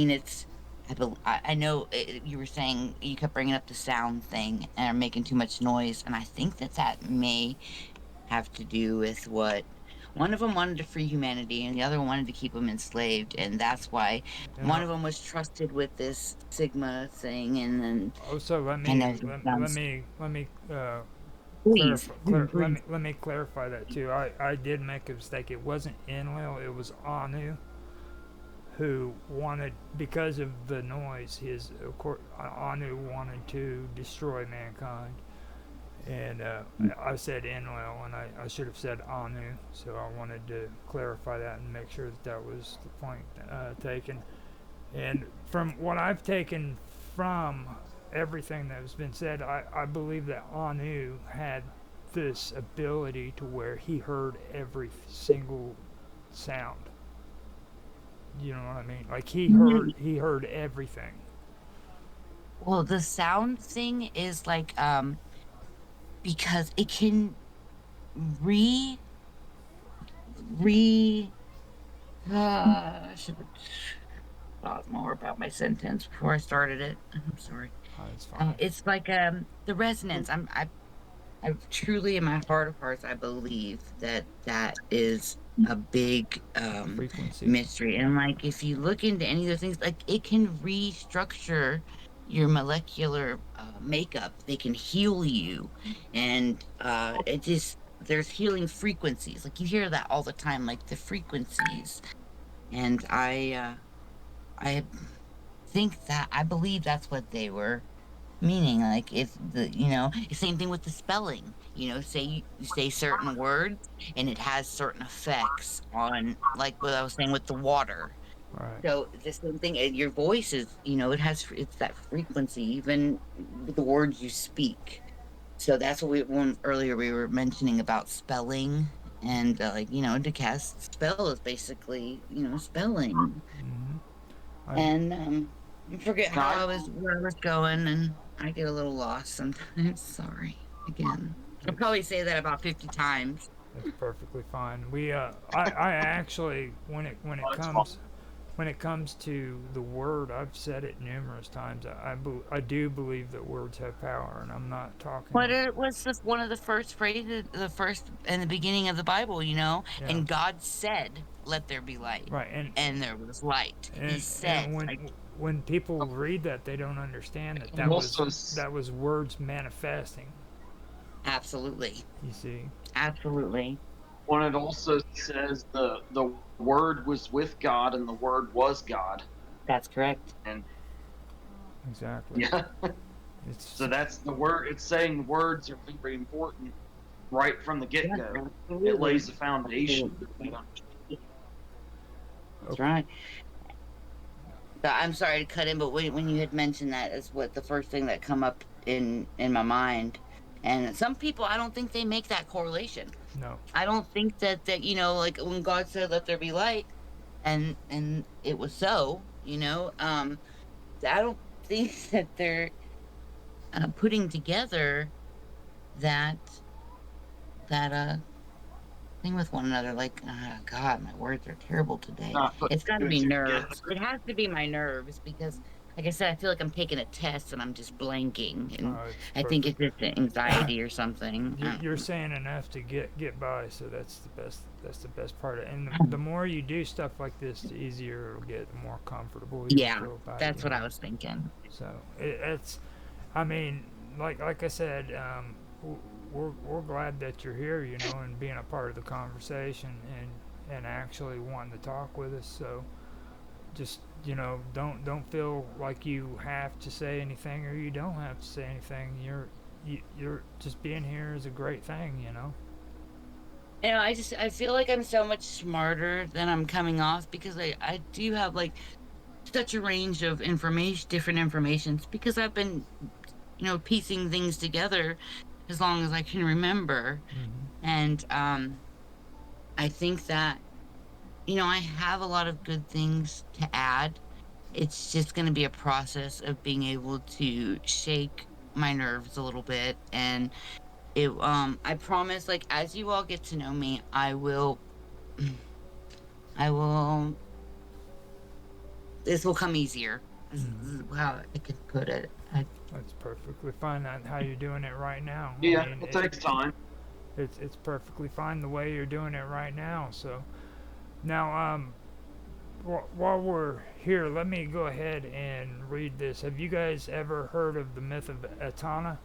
mean, I know you were saying you kept bringing up the sound thing and making too much noise, and I think that may have to do with what one of them wanted to free humanity and the other one wanted to keep them enslaved, and that's why You one know, of them was trusted with this Sigma thing, and then also kind of let me please, Let please. me clarify that too. I did make a mistake. It wasn't Enlil. It was Anu who wanted, because of the noise. His of course Anu wanted to destroy mankind, and I said Enlil, and I should have said Anu. So I wanted to clarify that and make sure that that was the point taken. And from what I've taken from everything that has been said, I believe that Anu had this ability to where he heard every single sound. You know what I mean? Like he heard everything. Well, the sound thing is like because it can re re I should have thought more about my sentence before I started it. I'm sorry. It's fine. It's like the resonance. I truly in my heart of hearts I believe that is a big Frequency. mystery. And like if you look into any of those things, like it can restructure your molecular makeup. They can heal you, and it just there's healing frequencies. Like you hear that all the time, like the frequencies. And I think that I believe that's what they were meaning. Like if same thing with the spelling. Say you say certain words and it has certain effects on, like what I was saying with the water. Right. So the same thing, and your voice is, it's that frequency, even with the words you speak. So that's what when earlier we were mentioning about spelling, and like, to cast spell is basically, spelling. Mm-hmm. I, And I forget Now, how where I was going, and I get a little lost sometimes. Sorry again. I'll it's probably say that about 50 times. it's perfectly fine. I actually it's fine. when it comes to the word, I've said it numerous times. I do believe that words have power, and I'm not But talking. it was one of the first phrases, the first in the beginning of the Bible, Yeah. and God said, "Let there be light," Right. and there was light. He said, And like, when people read that, they don't understand that And also, that was words manifesting. absolutely, You see. absolutely, when it also says the Word was with God and the Word was God, that's correct. and Exactly. yeah, It's so that's the word. It's saying words are very important right from the get Yeah, go. It lays absolutely, the foundation. absolutely. That's okay. right. But I'm sorry to cut in, but when you had mentioned that is what the first thing that come up in my mind. And some people, I don't think they make that correlation. No. I don't think that like when God said, "Let there be light," and it was so. I don't think that they're putting together that that thing with one another. Like, God, my words are terrible today. Not putting It's got to two and be two together. nerves. It has to be my nerves because, like I said, I feel like I'm taking a test and I'm just blanking, and It's I think it's perfect. just anxiety or something. You're saying enough to get by, so that's the best. That's the best part. And the more you do stuff like this, the easier it'll get, the more comfortable you'll Yeah, feel about it. that's what I was thinking. So it's. I mean, like I said, we're glad that you're here, and being a part of the conversation and actually wanting to talk with us. So just don't feel like you have to say anything or you don't have to say anything. You're just being here is a great thing. I feel like I'm so much smarter than I'm coming off because I do have like such a range of information, different informations, because I've been, piecing things together as long as I can remember. Mm-hmm. And I think that, I have a lot of good things to add. It's just going to be a process of being able to shake my nerves a little bit. And I promise, like, as you all get to know me, I will This will come easier. This Mm-hmm. is how I could put it. That's perfectly fine. Not how you're doing it right now. I Yeah, mean, it takes time. it's perfectly fine the way you're doing it right now. So now, while we're here, let me go ahead and read this. Have you guys ever heard of the myth of Etana?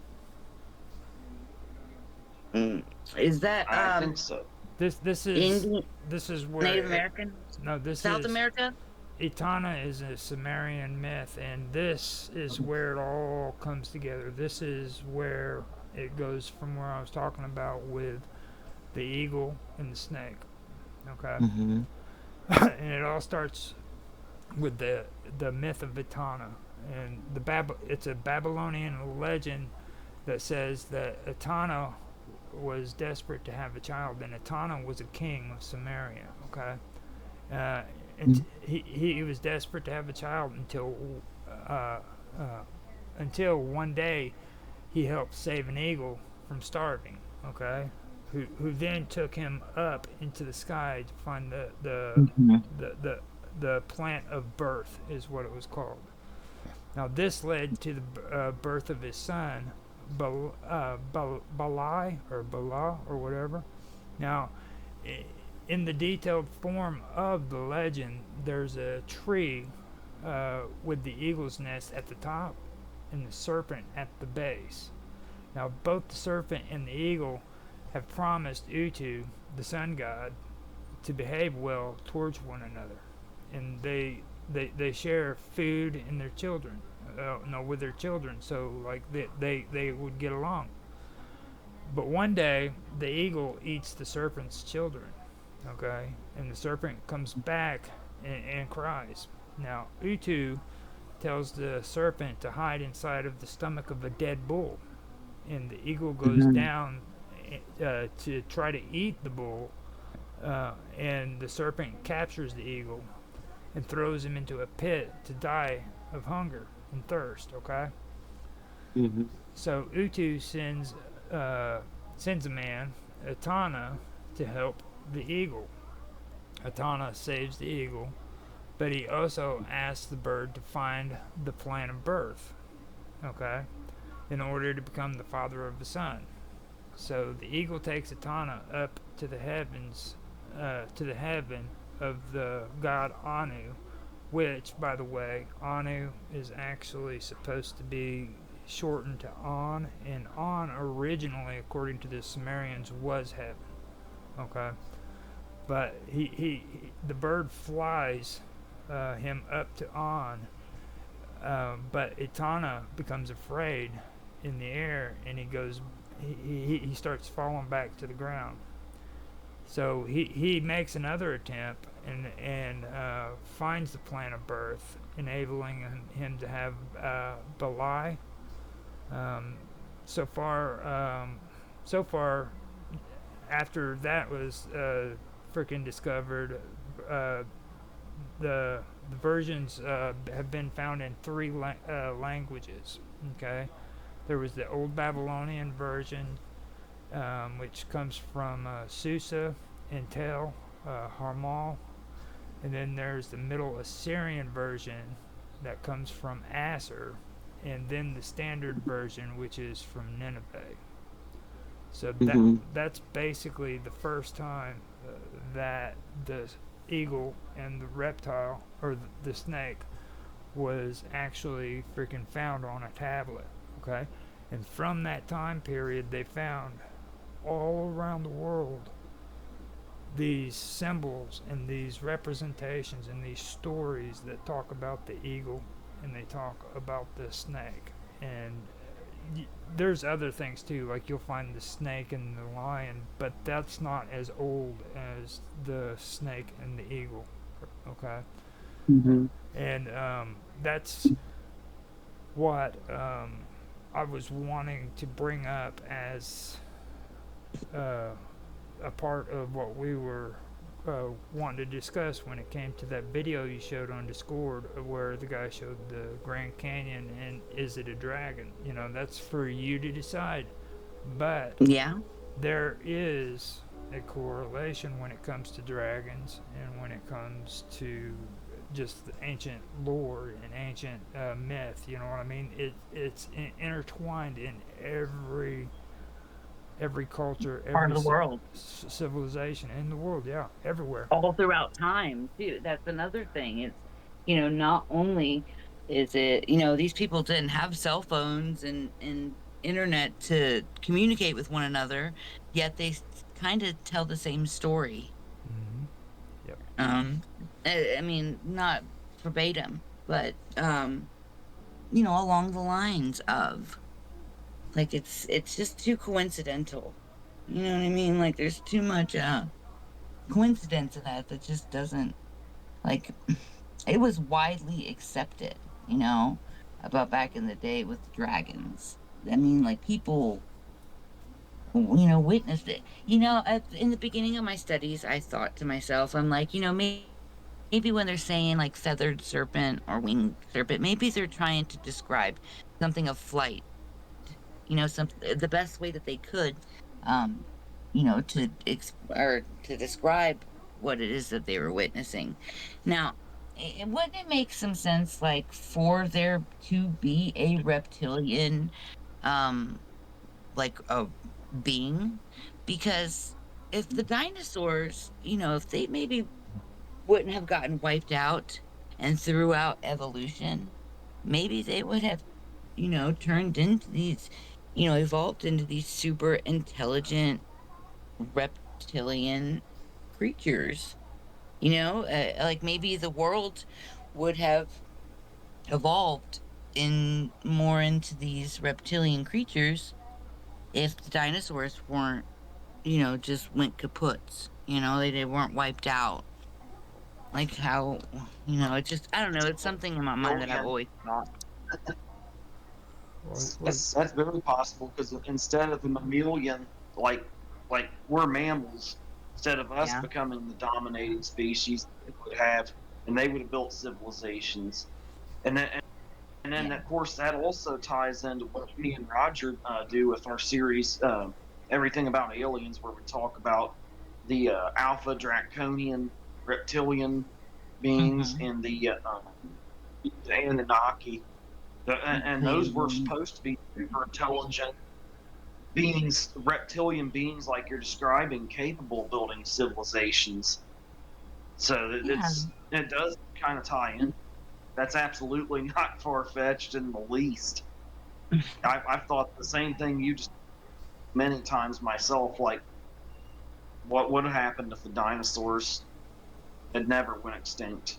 Mm. Is that I think so. This is Indian, where Native American, no, this South is America? Etana is a Sumerian myth, and this is where it all comes together. This is where it goes from where I was talking about with the eagle and the snake. Okay, Mm-hmm. and it all starts with the myth of Etana, and it's a Babylonian legend that says that Etana was desperate to have a child, and Etana was a king of Samaria. Okay, uh, and he was desperate to have a child uh, uh, until one day he helped save an eagle from starving. Okay, who then took him up into the sky to find Mm-hmm. the the the plant of birth is what it was called. Now this led to the birth of his son, Balai or Bala or whatever. Now, in the detailed form of the legend, there's a tree with the eagle's nest at the top and the serpent at the base. Now, both the serpent and the eagle have promised Utu, the sun god, to behave well towards one another, and they share food and their children, no, with their children. So like they would get along. But one day the eagle eats the serpent's children, okay, and the serpent comes back and cries. Now Utu tells the serpent to hide inside of the stomach of a dead bull, and the eagle goes Mm-hmm. down to try to eat the bull, and the serpent captures the eagle and throws him into a pit to die of hunger and thirst. Okay, Mm-hmm. so Utu sends a man, Etana, to help the eagle. Etana saves the eagle, but he also asks the bird to find the plant of birth. Okay, in order to become the father of the sun. So the eagle takes Etana up to the heavens, to the heaven of the god Anu, which, by the way, Anu is actually supposed to be shortened to On, and On originally, according to the Sumerians, was heaven. Okay, but the bird flies him up to On, but Etana becomes afraid in the air, and he starts falling back to the ground. So he makes another attempt and finds the plant of birth, enabling him to have Belai. Um, so far, so far, after that was freaking discovered, uh, the versions have been found in three languages. Okay, there was the Old Babylonian version, which comes from Susa and Tel, Harmal, and then there's the Middle Assyrian version that comes from Assur, and then the Standard version, which is from Nineveh. So Mm-hmm. that's basically the first time that the eagle and the reptile or the snake was actually freaking found on a tablet. Okay, and from that time period, they found all around the world these symbols and these representations and these stories that talk about the eagle and they talk about the snake. And there's other things too, like you'll find the snake and the lion, but that's not as old as the snake and the eagle. Okay, Mm-hmm. and that's what I was wanting to bring up as uh, a part of what we were wanting to discuss when it came to that video you showed on Discord where the guy showed the Grand Canyon and is it a dragon? You know, that's for you to decide. But Yeah. there is a correlation when it comes to dragons and when it comes to just ancient lore and ancient myth. You know what I mean? It's intertwined in every culture, Part every of the world. civilization in the world. Yeah, everywhere. All throughout time too. That's another thing. It's, not only is it, these people didn't have cell phones and internet to communicate with one another, yet they kind of tell the same story. Hmm. Yep. Um, I mean, not verbatim, but along the lines of, like, it's just too coincidental. You know what I mean? Like there's too much coincidence in that just doesn't, like, it was widely accepted, about back in the day with the dragons. I mean, like, people, witnessed it. In the beginning of my studies, I thought to myself, I'm like, maybe when they're saying like feathered serpent or winged serpent, maybe they're trying to describe something of flight, some the best way that they could, um, or to describe what it is that they were witnessing. Now, wouldn't it make some sense, like, for there to be a reptilian, um, like a being? Because if the dinosaurs, if they maybe wouldn't have gotten wiped out and throughout evolution, maybe they would have, turned into these, evolved into these super intelligent reptilian creatures. Like maybe the world would have evolved in more into these reptilian creatures if the dinosaurs weren't, just went kaputs. They weren't wiped out. Like how, it's just, I don't know, it's something in my mind that I've Alien. always thought. Well, That's very possible because instead of the mammalian, like we're mammals, instead of us Yeah. becoming the dominating species, they would have, and they would have built civilizations, and then and then Yeah. of course that also ties into what me and Roger do with our series, everything about aliens, where we talk about the alpha draconian reptilian beings Mm-hmm. and the Anunnaki. And those were Cleveland. supposed to be super intelligent beings, reptilian beings, like you're describing, capable of building civilizations. So Yeah. it does kind of tie in. That's absolutely not far fetched in the least. I've thought the same thing you just many times myself. Like, what would have happened if the dinosaurs had never went extinct?